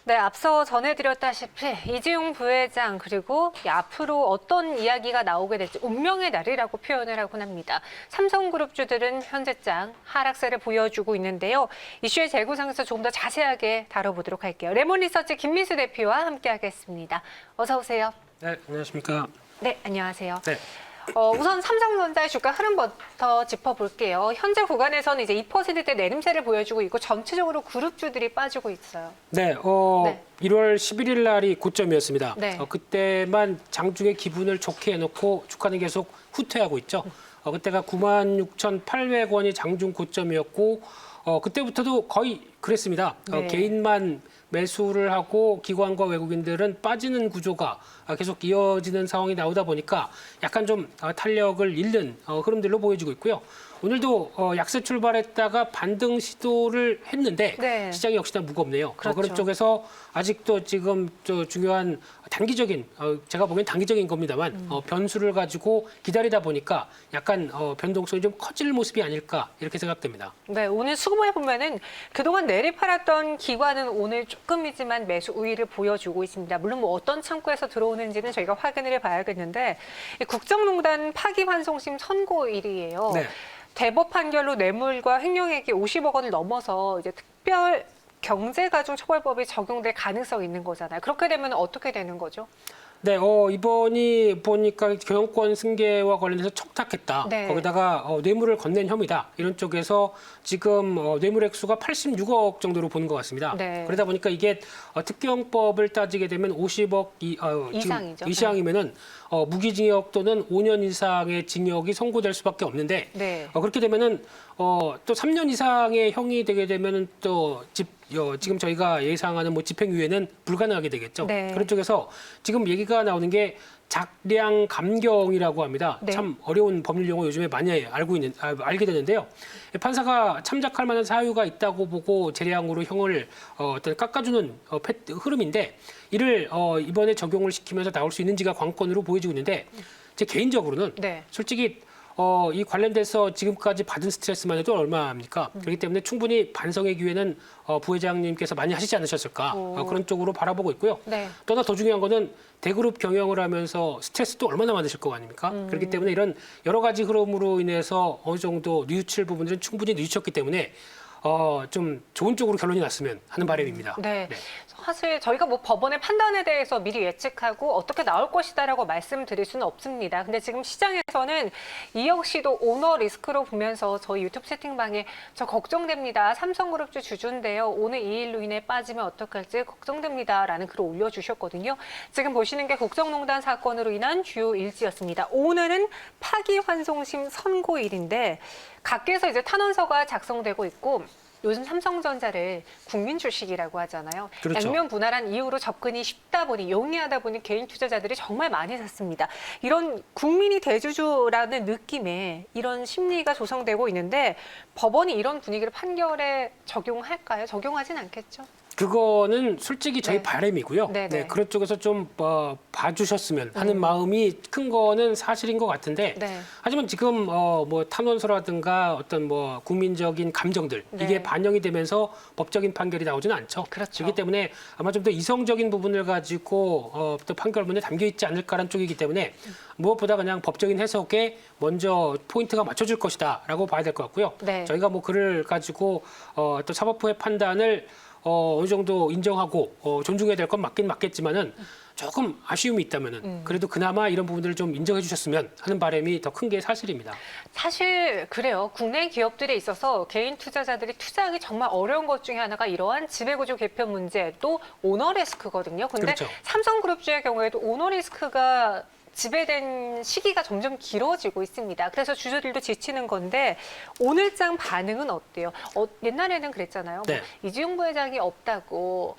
네, 앞서 전해드렸다시피 이재용 부회장 그리고 앞으로 어떤 이야기가 나오게 될지 운명의 날이라고 표현을 하곤 합니다. 삼성그룹주들은 현재장 하락세를 보여주고 있는데요. 이슈의 재구성에서 조금 더 자세하게 다뤄보도록 할게요. 레몬리서치 김민수 대표와 함께하겠습니다. 어서 오세요. 네, 안녕하십니까. 네, 안녕하세요. 네. 우선 삼성전자의 주가 흐름부터 짚어볼게요. 현재 구간에서는 이제 2%대 내림세를 보여주고 있고 전체적으로 그룹주들이 빠지고 있어요. 네, 네. 1월 11일 날이 고점이었습니다. 네. 그때만 장중의 기분을 좋게 해놓고 주가는 계속 후퇴하고 있죠. 그때가 96,800원이 장중 고점이었고 그때부터도 거의 그랬습니다. 네. 개인만 매수를 하고 기관과 외국인들은 빠지는 구조가 계속 이어지는 상황이 나오다 보니까 약간 좀 탄력을 잃는 흐름들로 보여지고 있고요. 오늘도 약세 출발했다가 반등 시도를 했는데 네. 시장이 역시나 무겁네요. 그렇죠. 그런 쪽에서 아직도 지금 중요한 단기적인 제가 보기엔 단기적인 겁니다만 변수를 가지고 기다리다 보니까 약간 변동성이 좀 커질 모습이 아닐까 이렇게 생각됩니다. 네, 오늘 수급에 보면은 그동안 내리팔았던 기관은 오늘 조금이지만 매수 우위를 보여주고 있습니다. 물론 뭐 어떤 창구에서 들어오는지는 저희가 확인을 해봐야겠는데 이 국정농단 파기환송심 선고일이에요. 네. 대법 판결로 뇌물과 횡령액이 50억 원을 넘어서 이제 특별 경제가중처벌법이 적용될 가능성이 있는 거잖아요. 그렇게 되면 어떻게 되는 거죠? 네, 이번이 보니까 경영권 승계와 관련해서 청탁했다. 네. 거기다가 뇌물을 건넨 혐의다. 이런 쪽에서 지금 뇌물 액수가 86억 정도로 보는 것 같습니다. 네. 그러다 보니까 이게 특경법을 따지게 되면 50억 이상이죠. 이상이면은 무기징역 또는 5년 이상의 징역이 선고될 수밖에 없는데 네. 그렇게 되면은 또 3년 이상의 형이 되게 되면은 또 지금 저희가 예상하는 뭐 집행유예는 불가능하게 되겠죠. 네. 그런 쪽에서 지금 얘기가 나오는 게 작량 감경이라고 합니다. 네. 참 어려운 법률 용어 요즘에 많이 알게 되는데요. 판사가 참작할 만한 사유가 있다고 보고 재량으로 형을 어떤 깎아주는 흐름인데 이를 이번에 적용을 시키면서 나올 수 있는지가 관건으로 보여지고 있는데 제 개인적으로는 네. 솔직히 이 관련돼서 지금까지 받은 스트레스만 해도 얼마입니까? 그렇기 때문에 충분히 반성의 기회는 부회장님께서 많이 하시지 않으셨을까 그런 쪽으로 바라보고 있고요. 네. 또 하나 더 중요한 거는 대그룹 경영을 하면서 스트레스도 얼마나 많으실 거 아닙니까? 그렇기 때문에 이런 여러 가지 흐름으로 인해서 어느 정도 뉘우칠 부분들은 충분히 뉘우쳤기 때문에 좀 좋은 쪽으로 결론이 났으면 하는 바람입니다. 네. 사실 저희가 뭐 법원의 판단에 대해서 미리 예측하고 어떻게 나올 것이다라고 말씀드릴 수는 없습니다. 근데 지금 시장에서는 이 역시도 오너 리스크로 보면서 저희 유튜브 채팅방에 저 걱정됩니다. 삼성그룹주 주주인데요. 오늘 이 일로 인해 빠지면 어떡할지 걱정됩니다라는 글을 올려주셨거든요. 지금 보시는 게 국정농단 사건으로 인한 주요 일지였습니다. 오늘은 파기환송심 선고일인데 각계에서 이제 탄원서가 작성되고 있고 요즘 삼성전자를 국민 주식이라고 하잖아요. 그렇죠. 양면 분할한 이후로 접근이 쉽다 보니 용이하다 보니 개인 투자자들이 정말 많이 샀습니다. 이런 국민이 대주주라는 느낌에 이런 심리가 조성되고 있는데 법원이 이런 분위기를 판결에 적용할까요? 적용하진 않겠죠? 그거는 솔직히 저희 네. 바람이고요. 네, 네. 그런 쪽에서 좀 봐주셨으면 하는 마음이 큰 거는 사실인 것 같은데 네. 하지만 지금 뭐 탄원서라든가 어떤 뭐 국민적인 감정들 네. 이게 반영이 되면서 법적인 판결이 나오지는 않죠. 그렇죠. 그렇기 때문에 아마 좀 더 이성적인 부분을 가지고 또 판결문에 담겨 있지 않을까라는 쪽이기 때문에 무엇보다 그냥 법적인 해석에 먼저 포인트가 맞춰질 것이다라고 봐야 될 것 같고요. 네. 저희가 뭐 그를 가지고 또 사법부의 판단을 어느 정도 인정하고 존중해야 될 건 맞긴 맞겠지만은 조금 아쉬움이 있다면은 그래도 그나마 이런 부분들을 좀 인정해 주셨으면 하는 바람이 더 큰 게 사실입니다. 사실 그래요. 국내 기업들에 있어서 개인 투자자들이 투자하기 정말 어려운 것 중에 하나가 이러한 지배구조 개편 문제 또 오너 리스크거든요. 근데 그렇죠. 삼성그룹주의 경우에도 오너 리스크가 지배된 시기가 점점 길어지고 있습니다. 그래서 주주들도 지치는 건데 오늘장 반응은 어때요? 옛날에는 그랬잖아요. 네. 뭐 이재용 부회장이 없다고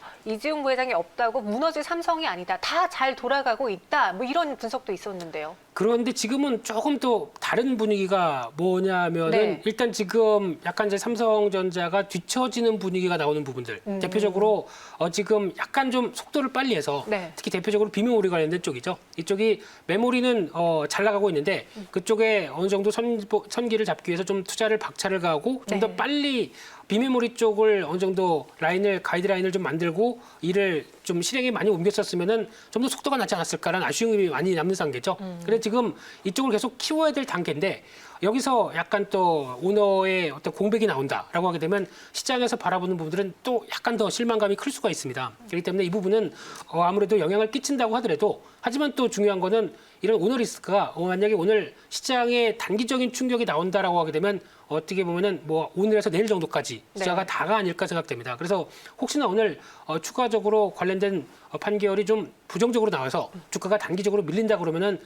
무너질 삼성이 아니다. 다 잘 돌아가고 있다. 뭐 이런 분석도 있었는데요. 그런데 지금은 조금 또 다른 분위기가 뭐냐면은 네. 일단 지금 약간 이제 삼성전자가 뒤처지는 분위기가 나오는 부분들 대표적으로 지금 약간 좀 속도를 빨리 해서 네. 특히 대표적으로 비메모리 관련된 쪽이죠. 이쪽이 메모리는 잘 나가고 있는데 그쪽에 어느 정도 선기를 잡기 위해서 좀 투자를 박차를 가하고 좀 더 네. 빨리 비메모리 쪽을 어느 정도 가이드라인을 좀 만들고 이를 좀 실행에 많이 옮겼었으면은 좀 더 속도가 나지 않았을까라는 아쉬움이 많이 남는 단계죠. 그런데 지금 이쪽을 계속 키워야 될 단계인데 여기서 약간 또 오너의 어떤 공백이 나온다라고 하게 되면 시장에서 바라보는 부분들은 또 약간 더 실망감이 클 수가 있습니다. 그렇기 때문에 이 부분은 아무래도 영향을 끼친다고 하더라도 하지만 또 중요한 거는 이런 오너 리스크가 만약에 오늘 시장에 단기적인 충격이 나온다라고 하게 되면 어떻게 보면은 뭐 오늘에서 내일 정도까지 숫자가 네. 다가 아닐까 생각됩니다. 그래서 혹시나 오늘 추가적으로 관련된 판결이 좀 부정적으로 나와서 주가가 단기적으로 밀린다 그러면은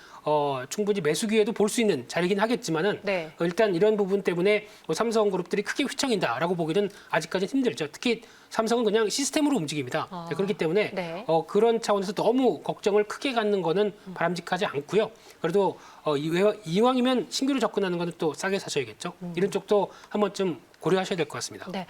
충분히 매수 기회도 볼 수 있는 자리긴 하겠지만은 네. 일단 이런 부분 때문에 삼성그룹들이 크게 휘청인다라고 보기는 아직까지는 힘들죠. 특히 삼성은 그냥 시스템으로 움직입니다. 그렇기 때문에 네. 그런 차원에서 너무 걱정을 크게 갖는 거는 바람직하지 않고요. 그래도 이왕이면 신규로 접근하는 거는 또 싸게 사셔야겠죠. 이런 쪽도 한 번쯤 고려하셔야 될 것 같습니다. 네.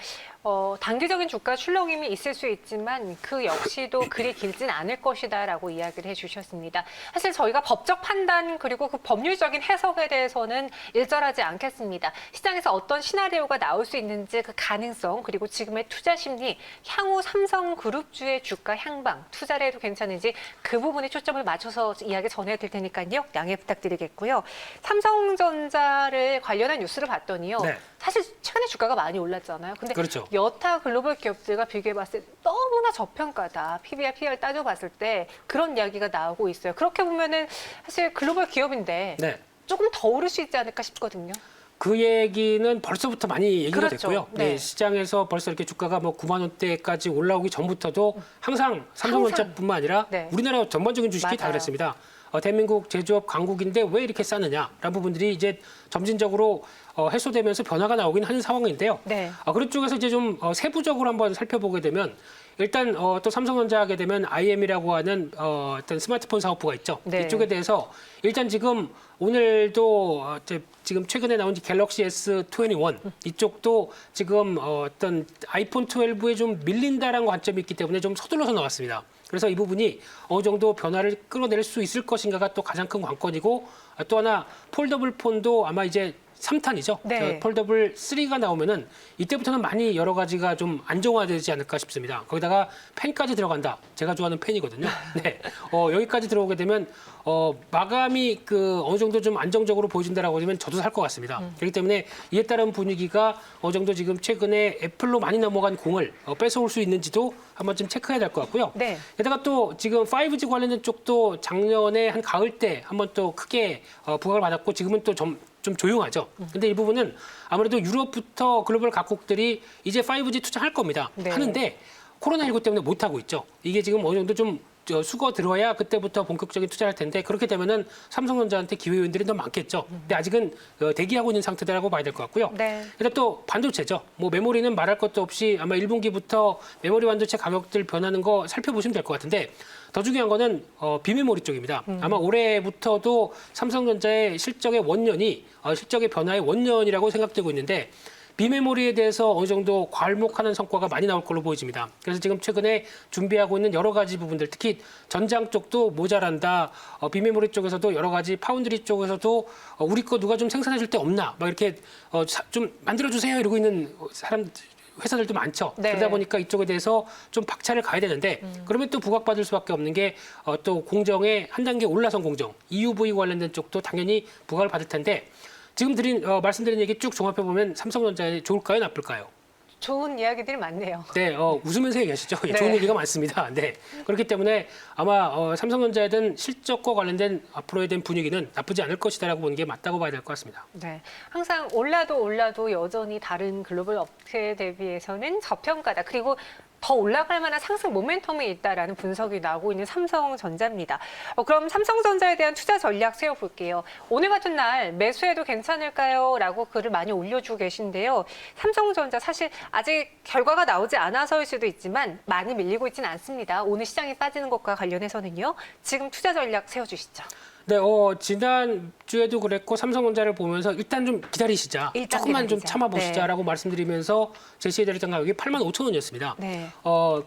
단기적인 주가 출렁임이 있을 수 있지만 그 역시도 그리 길진 않을 것이다라고 이야기를 해주셨습니다. 사실 저희가 법적 판단 그리고 그 법률적인 해석에 대해서는 일절하지 않겠습니다. 시장에서 어떤 시나리오가 나올 수 있는지 그 가능성 그리고 지금의 투자 심리, 향후 삼성그룹주의 주가 향방, 투자를 해도 괜찮은지 그 부분에 초점을 맞춰서 이야기 전해드릴 테니까요. 양해 부탁드리겠고요. 삼성전자를 관련한 뉴스를 봤더니요. 네. 사실 최근에 주가가 많이 올랐잖아요. 근데 그렇죠. 여타 글로벌 기업들과 비교해봤을 때 너무나 저평가다. PBR, PR 따져봤을 때 그런 이야기가 나오고 있어요. 그렇게 보면은 사실 글로벌 기업인데 네. 조금 더 오를 수 있지 않을까 싶거든요. 그 얘기는 벌써부터 많이 얘기가 그렇죠. 됐고요. 네. 시장에서 벌써 이렇게 주가가 뭐 9만 원대까지 올라오기 전부터도 항상 삼성전자뿐만 아니라 네. 우리나라 전반적인 주식이 다 맞아요. 그랬습니다. 대한민국 제조업 강국인데 왜 이렇게 싸느냐라는 부분들이 이제 점진적으로 해소되면서 변화가 나오긴 하는 상황인데요. 네. 그런 쪽에서 이제 좀 세부적으로 한번 살펴보게 되면 일단 또 삼성전자 하게 되면 IM이라고 하는 어떤 스마트폰 사업부가 있죠. 네. 이쪽에 대해서 일단 지금 오늘도 지금 최근에 나온 갤럭시 S21 이쪽도 지금 어떤 아이폰 12에 좀 밀린다라는 관점이 있기 때문에 좀 서둘러서 나왔습니다. 그래서 이 부분이 어느 정도 변화를 끌어낼 수 있을 것인가가 또 가장 큰 관건이고 또 하나 폴더블 폰도 아마 이제 3탄이죠. 네. 폴더블 3가 나오면은 이때부터는 많이 여러 가지가 좀 안정화되지 않을까 싶습니다. 거기다가 펜까지 들어간다. 제가 좋아하는 펜이거든요. 네. 여기까지 들어오게 되면 마감이 어느 정도 좀 안정적으로 보여준다라고 하면 저도 살 것 같습니다. 그렇기 때문에 이에 따른 분위기가 어느 정도 지금 최근에 애플로 많이 넘어간 공을 뺏어올 수 있는지도 한번쯤 체크해야 될 것 같고요. 네. 게다가 또 지금 5G 관련된 쪽도 작년에 한 가을 때 한번 또 크게 부각을 받았고 지금은 또 좀 조용하죠. 근데 이 부분은 아무래도 유럽부터 글로벌 각국들이 이제 5G 투자할 겁니다. 네. 하는데 코로나19 때문에 못 하고 있죠. 이게 지금 어느 정도 좀 수거 들어야 그때부터 본격적인 투자를 할 텐데 그렇게 되면은 삼성전자한테 기회 요인들이 더 많겠죠. 근데 아직은 대기하고 있는 상태다라고 봐야 될 것 같고요. 네. 일단 또 반도체죠. 뭐 메모리는 말할 것도 없이 아마 1분기부터 메모리 반도체 가격들 변하는 거 살펴보시면 될 것 같은데 더 중요한 거는 비메모리 쪽입니다. 아마 올해부터도 삼성전자의 실적의 원년이 실적의 변화의 원년이라고 생각되고 있는데 비메모리에 대해서 어느 정도 괄목하는 성과가 많이 나올 걸로 보여집니다. 그래서 지금 최근에 준비하고 있는 여러 가지 부분들, 특히 전장 쪽도 모자란다. 비메모리 쪽에서도 여러 가지 파운드리 쪽에서도 우리 거 누가 좀 생산해 줄 때 없나? 막 이렇게 좀 만들어 주세요 이러고 있는 회사들도 많죠. 네. 그러다 보니까 이쪽에 대해서 좀 박차를 가야 되는데 그러면 또 부각받을 수밖에 없는 게 또 공정의 한 단계 올라선 공정, EUV 관련된 쪽도 당연히 부각을 받을 텐데 지금 말씀드린 얘기 쭉 종합해 보면 삼성전자에 좋을까요, 나쁠까요? 좋은 이야기들이 많네요. 네, 웃으면서 얘기하시죠. 네. 좋은 얘기가 많습니다. 네, 그렇기 때문에 아마 삼성전자에 대한 실적과 관련된 앞으로에 대한 분위기는 나쁘지 않을 것이다라고 보는 게 맞다고 봐야 될 것 같습니다. 네, 항상 올라도 여전히 다른 글로벌 업체에 대비해서는 저평가다. 그리고 더 올라갈 만한 상승 모멘텀이 있다라는 분석이 나오고 있는 삼성전자입니다. 그럼 삼성전자에 대한 투자 전략 세워볼게요. 오늘 같은 날 매수해도 괜찮을까요? 라고 글을 많이 올려주고 계신데요. 삼성전자 사실 아직 결과가 나오지 않아서일 수도 있지만 많이 밀리고 있지는 않습니다. 오늘 시장이 빠지는 것과 관련해서는요. 지금 투자 전략 세워주시죠. 네, 지난주에도 그랬고 삼성전자를 보면서 일단 좀 기다리시자. 일단 조금만 좀 기다리자. 참아보시자라고 말씀드리면서 제시해드렸던 가격이 85,000원이었습니다. 네.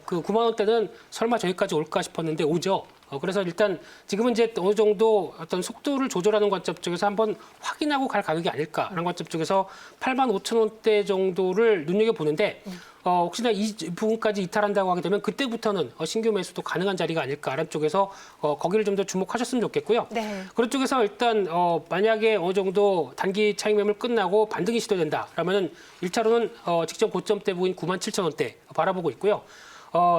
그 9만 원대는 설마 저기까지 올까 싶었는데 오죠. 그래서 일단 지금은 이제 어느 정도 어떤 속도를 조절하는 관점 쪽에서 한번 확인하고 갈 가격이 아닐까라는 관점 쪽에서 85,000원대 정도를 눈여겨보는데 혹시나 이 부분까지 이탈한다고 하게 되면 그때부터는 신규 매수도 가능한 자리가 아닐까라는 쪽에서 거기를 좀 더 주목하셨으면 좋겠고요. 네. 그런 쪽에서 일단 만약에 어느 정도 단기 차익 매물 끝나고 반등이 시도된다 그러면은 1차로는 직전 고점대 부인 97,000원대 바라보고 있고요.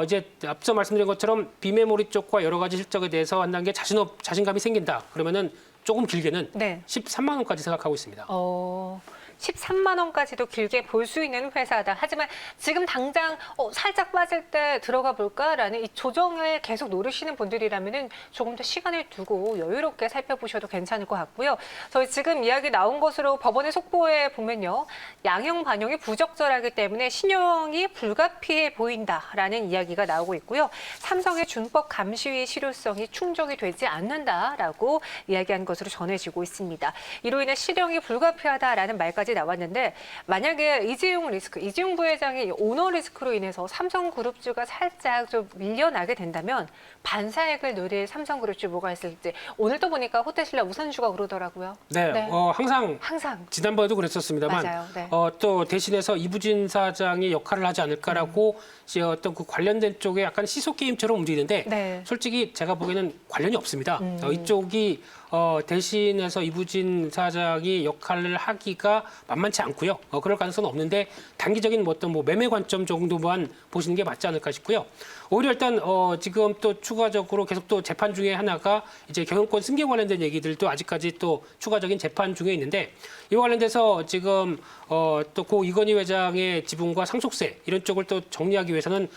이제 앞서 말씀드린 것처럼 비메모리 쪽과 여러 가지 실적에 대해서 한 단계 자신감이 생긴다 그러면은 조금 길게는 네. 13만 원까지 생각하고 있습니다. 13만 원까지도 길게 볼 수 있는 회사다. 하지만 지금 당장 살짝 빠질 때 들어가 볼까라는 이 조정을 계속 노리시는 분들이라면은 조금 더 시간을 두고 여유롭게 살펴보셔도 괜찮을 것 같고요. 저희 지금 이야기 나온 것으로 법원의 속보에 보면요. 양형 반영이 부적절하기 때문에 신용이 불가피해 보인다라는 이야기가 나오고 있고요. 삼성의 준법 감시의 실효성이 충족이 되지 않는다라고 이야기한 것으로 전해지고 있습니다. 이로 인해 실형이 불가피하다라는 말까지 나왔는데 만약에 이재용 부회장이 오너 리스크로 인해서 삼성그룹주가 살짝 좀 밀려나게 된다면 반사액을 누릴 삼성그룹주 뭐가 있을지 오늘 또 보니까 호텔신라 우선주가 오르더라고요. 네, 항상 지난번에도 그랬었습니다만 맞아요. 네. 또 대신해서 이부진 사장이 역할을 하지 않을까라고 어떤 그 관련된 쪽에 약간 시소 게임처럼 움직이는데 네. 솔직히 제가 보기에는 관련이 없습니다. 이쪽이 대신해서 이부진 사장이 역할을 하기가 만만치 않고요. 그럴 가능성은 없는데 단기적인 어떤 매매 관점 정도만 보시는 게 맞지 않을까 싶고요. 오히려 일단 지금 또 추가적으로 계속 또 재판 중에 하나가 이제 경영권 승계 관련된 얘기들도 아직까지 또 추가적인 재판 중에 있는데 이와 관련돼서 지금 또 고 이건희 회장의 지분과 상속세 이런 쪽을 또 정리하기 위해서는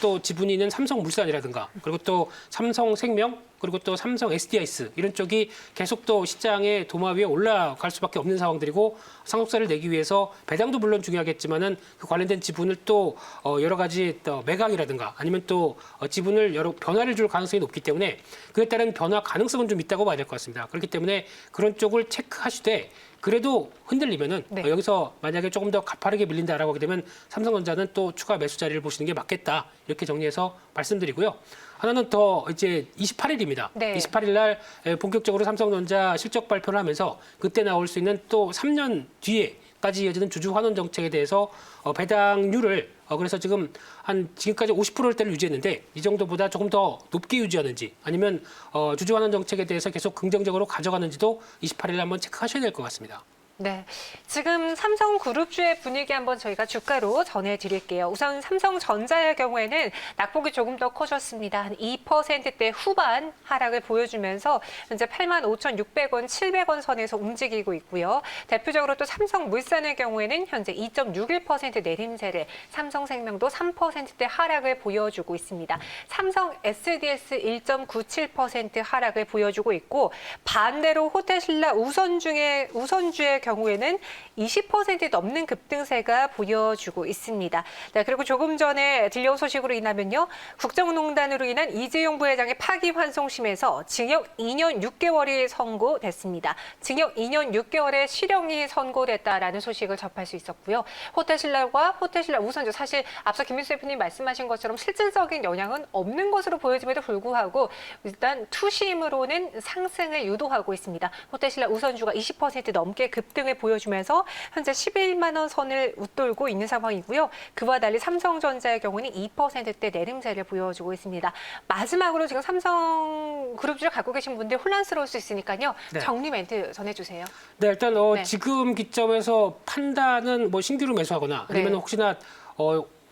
또 지분이 있는 삼성물산이라든가 그리고 또 삼성생명 그리고 또 삼성 SDI스 이런 쪽이 계속 또 시장의 도마 위에 올라갈 수밖에 없는 상황들이고 상속세를 내기 위해서 배당도 물론 중요하겠지만은 그 관련된 지분을 또 여러 가지 또 매각이라든가 아니면 또 지분을 여러 변화를 줄 가능성이 높기 때문에 그에 따른 변화 가능성은 좀 있다고 봐야 될 것 같습니다. 그렇기 때문에 그런 쪽을 체크하시되 그래도 흔들리면은 네. 여기서 만약에 조금 더 가파르게 밀린다라고 하게 되면 삼성전자는 또 추가 매수 자리를 보시는 게 맞겠다 이렇게 정리해서 말씀드리고요. 하나는 더 이제 28일입니다. 네. 28일 날 본격적으로 삼성전자 실적 발표를 하면서 그때 나올 수 있는 또 3년 뒤에까지 이어지는 주주 환원 정책에 대해서 배당률을 그래서 지금까지 50%대를 유지했는데 이 정도보다 조금 더 높게 유지하는지 아니면 주주 환원 정책에 대해서 계속 긍정적으로 가져가는지도 28일 한번 체크하셔야 될 것 같습니다. 네, 지금 삼성그룹주의 분위기 한번 저희가 주가로 전해드릴게요. 우선 삼성전자의 경우에는 낙폭이 조금 더 커졌습니다. 한 2%대 후반 하락을 보여주면서 현재 85,600원, 700원 선에서 움직이고 있고요. 대표적으로 또 삼성물산의 경우에는 현재 2.61% 내림세를, 삼성생명도 3%대 하락을 보여주고 있습니다. 삼성 SDS 1.97% 하락을 보여주고 있고 반대로 호텔신라 우선주의 경우에는 20% 넘는 급등세가 보여주고 있습니다. 네, 그리고 조금 전에 들려온 소식으로 인하면요. 국정농단으로 인한 이재용 부회장의 파기환송심에서 징역 2년 6개월이 선고됐습니다. 징역 2년 6개월의 실형이 선고됐다라는 소식을 접할 수 있었고요. 호텔신라와 호텔신라 우선주 사실 앞서 김민수 대표님 말씀하신 것처럼 실질적인 영향은 없는 것으로 보여짐에도 불구하고 일단 투심으로는 상승을 유도하고 있습니다. 호텔신라 우선주가 20% 넘게 급등을 보여주면서 현재 11만 원 선을 웃돌고 있는 상황이고요. 그와 달리 삼성전자의 경우는 2%대 내림세를 보여주고 있습니다. 마지막으로 지금 삼성그룹주를 갖고 계신 분들 혼란스러울 수 있으니까요. 네. 정리 멘트 전해주세요. 네, 일단 네. 지금 기점에서 판단은 신규로 매수하거나 아니면 네.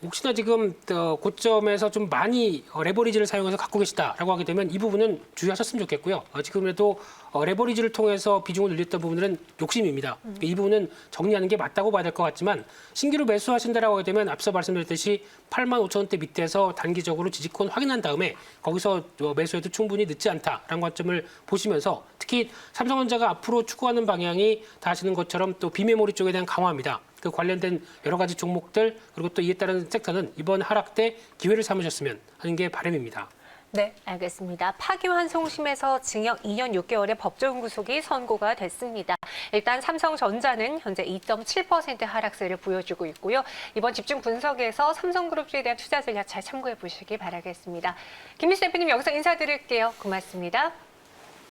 혹시나 지금 고점에서 좀 많이 레버리지를 사용해서 갖고 계시다라고 하게 되면 이 부분은 주의하셨으면 좋겠고요. 지금에도 레버리지를 통해서 비중을 늘렸던 부분들은 욕심입니다. 이 부분은 정리하는 게 맞다고 봐야 될 것 같지만 신규로 매수하신다라고 하게 되면 앞서 말씀드렸듯이 85,000원대 밑에서 단기적으로 지지권 확인한 다음에 거기서 매수해도 충분히 늦지 않다라는 관점을 보시면서 특히 삼성전자가 앞으로 추구하는 방향이 다 아시는 것처럼 또 비메모리 쪽에 대한 강화입니다. 그 관련된 여러 가지 종목들 그리고 또 이에 따른 섹터는 이번 하락 때 기회를 삼으셨으면 하는 게 바람입니다. 네, 알겠습니다. 파기환송심에서 징역 2년 6개월의 법정 구속이 선고가 됐습니다. 일단 삼성전자는 현재 2.7% 하락세를 보여주고 있고요. 이번 집중 분석에서 삼성그룹주에 대한 투자 전략 잘 참고해 보시기 바라겠습니다. 김미수 대표님 여기서 인사드릴게요. 고맙습니다.